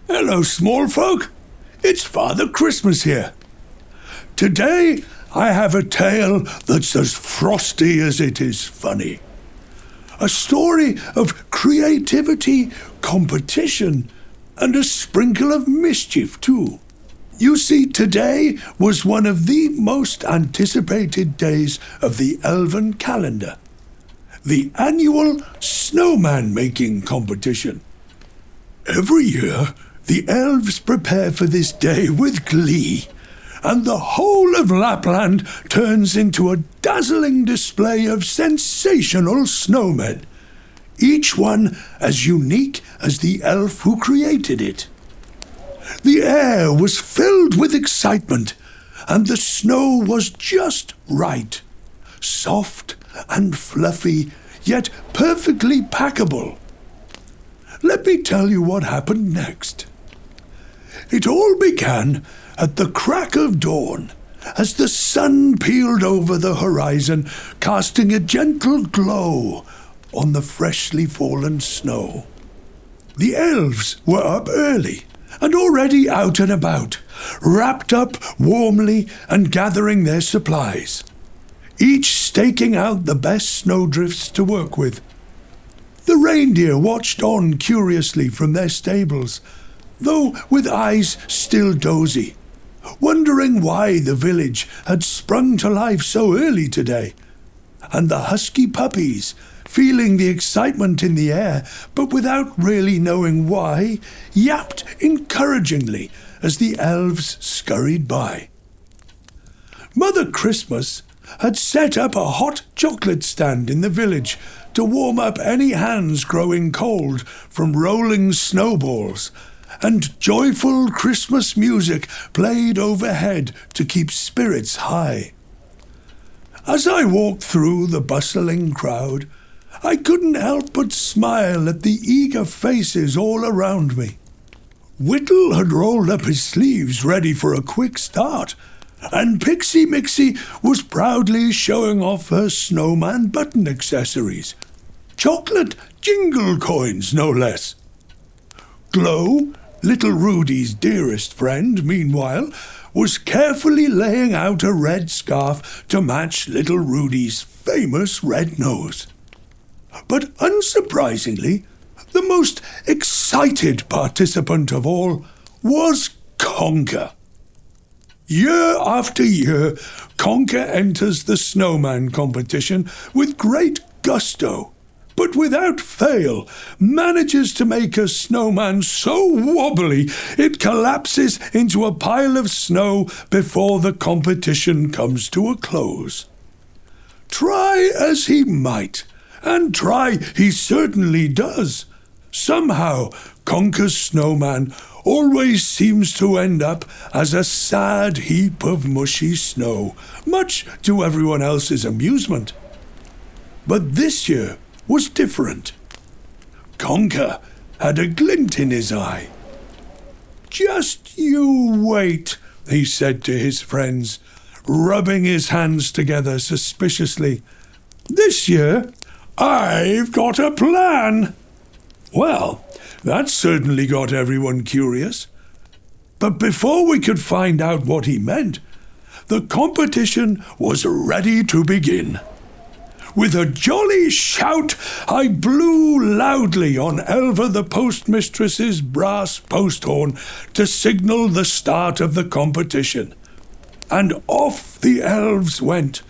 Hello, small folk. It's Father Christmas here. Today, I have a tale that's as frosty as it is funny. A story of creativity, competition, and a sprinkle of mischief, too. You see, today was one of the most anticipated days of the elven calendar. The annual snowman making competition. Every year, the elves prepare for this day with glee, and the whole of Lapland turns into a dazzling display of sensational snowmen, each one as unique as the elf who created it. The air was filled with excitement, and the snow was just right, soft and fluffy, yet perfectly packable. Let me tell you what happened next. It all began at the crack of dawn, as the sun peeled over the horizon, casting a gentle glow on the freshly fallen snow. The elves were up early and already out and about, wrapped up warmly and gathering their supplies, each staking out the best snowdrifts to work with. The reindeer watched on curiously from their stables, though with eyes still dozy, wondering why the village had sprung to life so early today. And the husky puppies, feeling the excitement in the air, but without really knowing why, yapped encouragingly as the elves scurried by. Mother Christmas had set up a hot chocolate stand in the village to warm up any hands growing cold from rolling snowballs, and joyful Christmas music played overhead to keep spirits high. As I walked through the bustling crowd, I couldn't help but smile at the eager faces all around me. Whittle had rolled up his sleeves ready for a quick start, and Pixie Mixie was proudly showing off her snowman button accessories. Chocolate jingle coins, no less. Glow, little Rudy's dearest friend, meanwhile, was carefully laying out a red scarf to match little Rudy's famous red nose. But unsurprisingly, the most excited participant of all was Conker. Year after year, Conker enters the snowman competition with great gusto, but without fail manages to make a snowman so wobbly it collapses into a pile of snow before the competition comes to a close. Try as he might, and try he certainly does, somehow Conker's snowman always seems to end up as a sad heap of mushy snow, much to everyone else's amusement. But this year was different. Conker had a glint in his eye. "Just you wait," he said to his friends, rubbing his hands together suspiciously. "This year, I've got a plan." Well, that certainly got everyone curious. But before we could find out what he meant, the competition was ready to begin. With a jolly shout, I blew loudly on Elva the postmistress's brass post horn to signal the start of the competition. And off the elves went,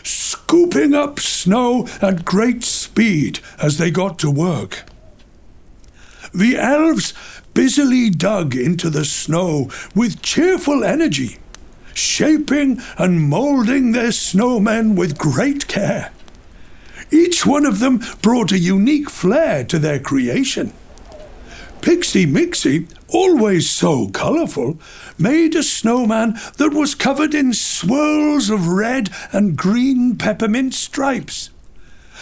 scooping up snow at great speed as they got to work. The elves busily dug into the snow with cheerful energy, shaping and moulding their snowmen with great care. Each one of them brought a unique flair to their creation. Pixie Mixie, always so colourful, made a snowman that was covered in swirls of red and green peppermint stripes.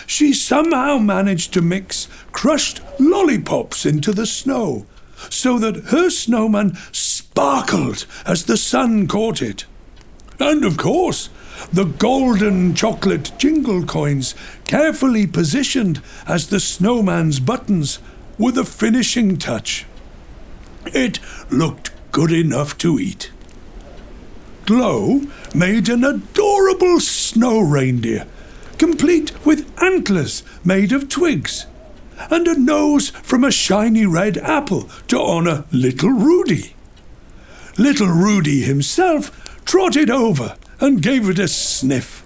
She somehow managed to mix crushed lollipops into the snow, so that her snowman sparkled as the sun caught it. And of course, the golden chocolate jingle coins carefully positioned as the snowman's buttons were the finishing touch. It looked good enough to eat. Glow made an adorable snow reindeer, complete with antlers made of twigs, and a nose from a shiny red apple to honor little Rudy. Little Rudy himself trotted over and gave it a sniff,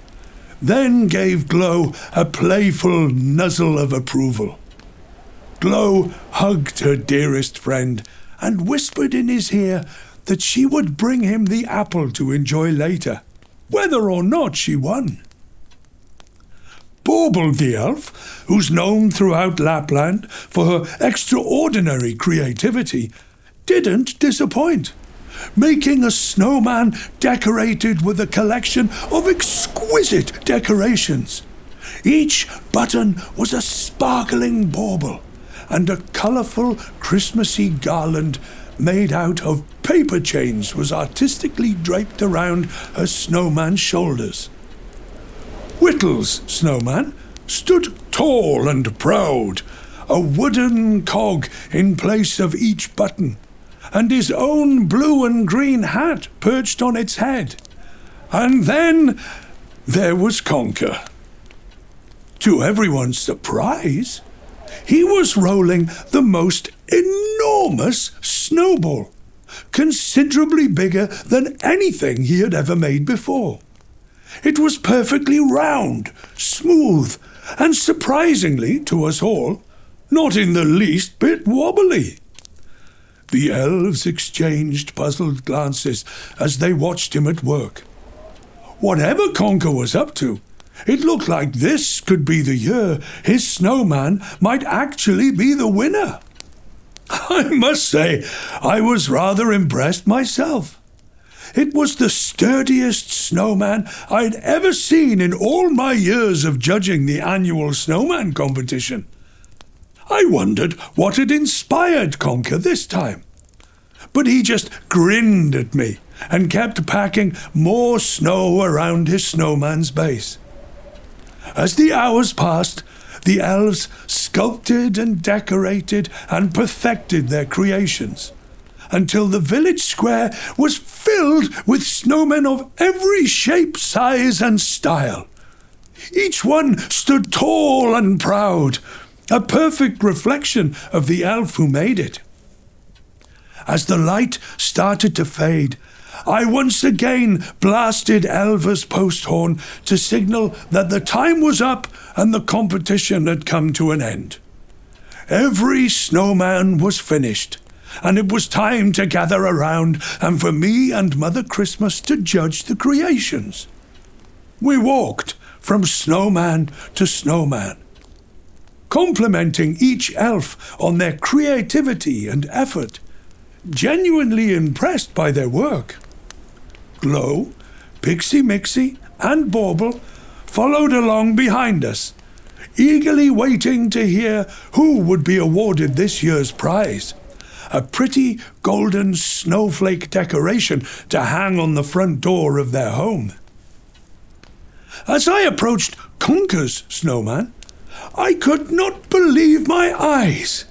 then gave Glow a playful nuzzle of approval. Glow hugged her dearest friend and whispered in his ear that she would bring him the apple to enjoy later, whether or not she won. Bauble the elf, who's known throughout Lapland for her extraordinary creativity, didn't disappoint, making a snowman decorated with a collection of exquisite decorations. Each button was a sparkling bauble, and a colourful Christmassy garland made out of paper chains was artistically draped around her snowman's shoulders. Whittle's snowman stood tall and proud, a wooden cog in place of each button, and his own blue and green hat perched on its head. And then there was Conker. To everyone's surprise, he was rolling the most enormous snowball, considerably bigger than anything he had ever made before. It was perfectly round, smooth, and surprisingly, to us all, not in the least bit wobbly. The elves exchanged puzzled glances as they watched him at work. Whatever Conker was up to, it looked like this could be the year his snowman might actually be the winner. I must say, I was rather impressed myself. It was the sturdiest snowman I'd ever seen in all my years of judging the annual snowman competition. I wondered what had inspired Conker this time. But he just grinned at me and kept packing more snow around his snowman's base. As the hours passed, the elves sculpted and decorated and perfected their creations, until the village square was filled with snowmen of every shape, size, and style. Each one stood tall and proud, a perfect reflection of the elf who made it. As the light started to fade, I once again blasted Elva's post horn to signal that the time was up and the competition had come to an end. Every snowman was finished, and it was time to gather around and for me and Mother Christmas to judge the creations. We walked from snowman to snowman, complimenting each elf on their creativity and effort, genuinely impressed by their work. Glow, Pixie Mixie, and Bauble followed along behind us, eagerly waiting to hear who would be awarded this year's prize, a pretty golden snowflake decoration to hang on the front door of their home. As I approached Conker's snowman, I could not believe my eyes.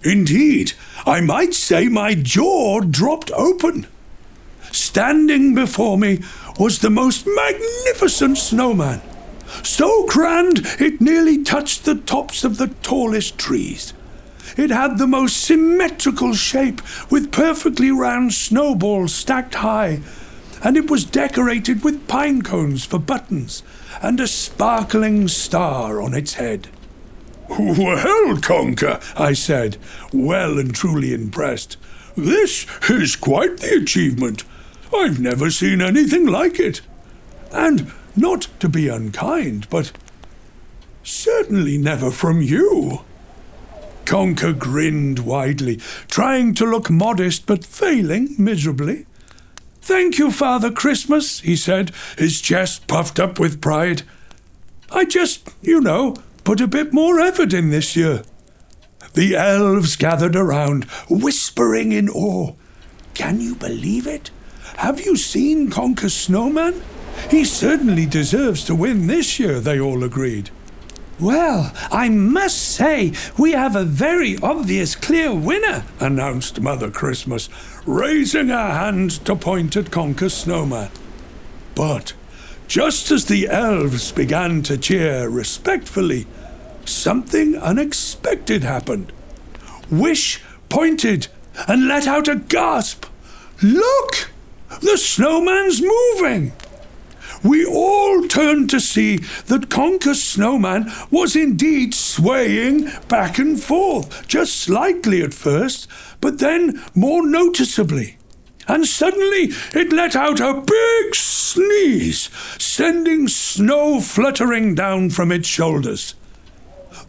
Indeed, I might say my jaw dropped open. Standing before me was the most magnificent snowman, so grand it nearly touched the tops of the tallest trees. It had the most symmetrical shape, with perfectly round snowballs stacked high, and it was decorated with pine cones for buttons and a sparkling star on its head. "Well, Conker," I said, well and truly impressed, "this is quite the achievement. I've never seen anything like it. And not to be unkind, but certainly never from you." Conker grinned widely, trying to look modest but failing miserably. "Thank you, Father Christmas," he said, his chest puffed up with pride. "I just, put a bit more effort in this year." The elves gathered around, whispering in awe. "Can you believe it? Have you seen Conker's snowman? He certainly deserves to win this year, they all agreed. Well, I must say we have a very obvious clear winner, announced Mother Christmas, raising her hand to point at Conker Snowman. But just as the elves began to cheer respectfully, something unexpected happened. Wish pointed and let out a gasp. Look! The snowman's moving! We all turned to see that Conker Snowman was indeed swaying back and forth, just slightly at first, but then more noticeably. And suddenly it let out a big sneeze, sending snow fluttering down from its shoulders.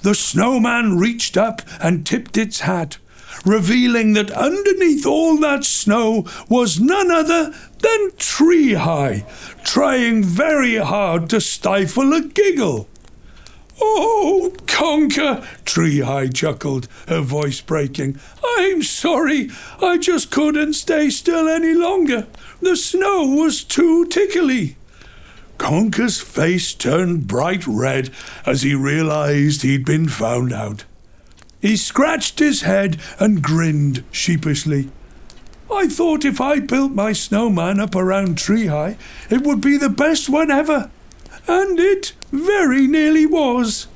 The snowman reached up and tipped its hat, revealing that underneath all that snow was none other than Tree High, trying very hard to stifle a giggle. "Oh, Conker," Tree High chuckled, her voice breaking. "I'm sorry, I just couldn't stay still any longer. The snow was too tickly." Conker's face turned bright red as he realized he'd been found out. He scratched his head and grinned sheepishly. "I thought if I built my snowman up around Tree High, it would be the best one ever. And it very nearly was."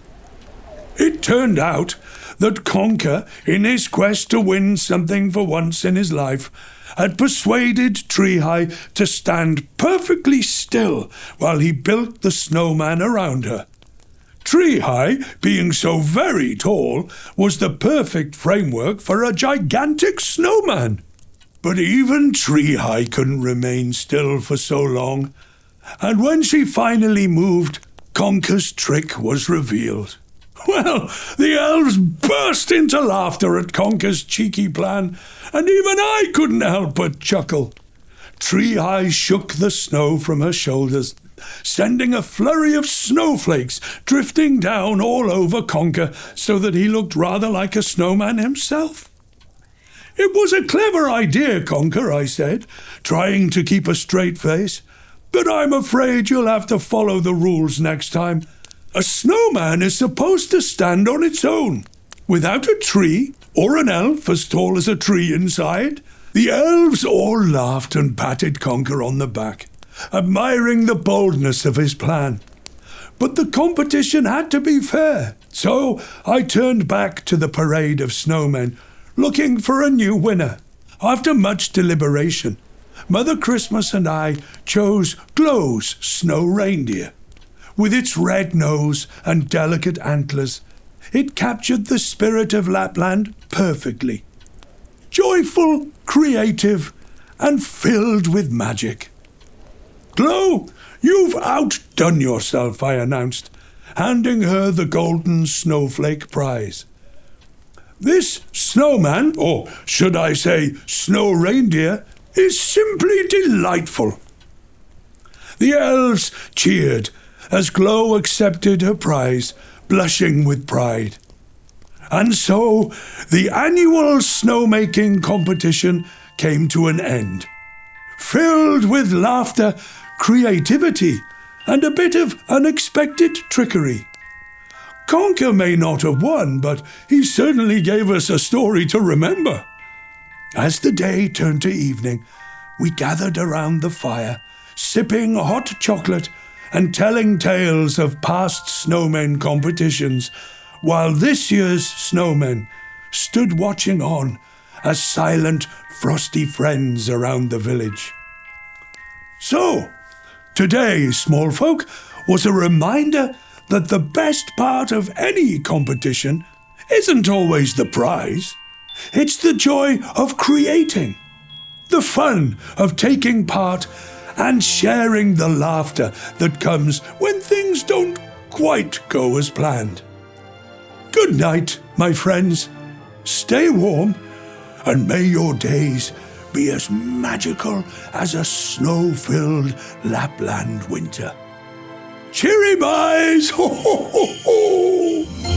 It turned out that Conker, in his quest to win something for once in his life, had persuaded Tree High to stand perfectly still while he built the snowman around her. Tree High, being so very tall, was the perfect framework for a gigantic snowman. But even Tree High couldn't remain still for so long, and when she finally moved, Conker's trick was revealed. Well, the elves burst into laughter at Conker's cheeky plan, and even I couldn't help but chuckle. Tree High shook the snow from her shoulders, sending a flurry of snowflakes drifting down all over Conker so that he looked rather like a snowman himself. "It was a clever idea, Conker," I said, trying to keep a straight face, "but I'm afraid you'll have to follow the rules next time. A snowman is supposed to stand on its own, without a tree or an elf as tall as a tree inside." The elves all laughed and patted Conker on the back, admiring the boldness of his plan. But the competition had to be fair, so I turned back to the parade of snowmen, looking for a new winner. After much deliberation, Mother Christmas and I chose Glow's snow reindeer. With its red nose and delicate antlers, it captured the spirit of Lapland perfectly. Joyful, creative, and filled with magic. "Glow, you've outdone yourself," I announced, handing her the golden snowflake prize. "This snowman, or should I say snow reindeer, is simply delightful." The elves cheered as Glow accepted her prize, blushing with pride. And so the annual snowmaking competition came to an end, filled with laughter, creativity, and a bit of unexpected trickery. Conker may not have won, but he certainly gave us a story to remember. As the day turned to evening, we gathered around the fire, sipping hot chocolate and telling tales of past snowmen competitions, while this year's snowmen stood watching on as silent, frosty friends around the village. So, today, small folk, was a reminder that the best part of any competition isn't always the prize. It's the joy of creating, the fun of taking part, and sharing the laughter that comes when things don't quite go as planned. Good night, my friends. Stay warm, and may your days be as magical as a snow-filled Lapland winter. Cheery byes! Ho, ho, ho, ho!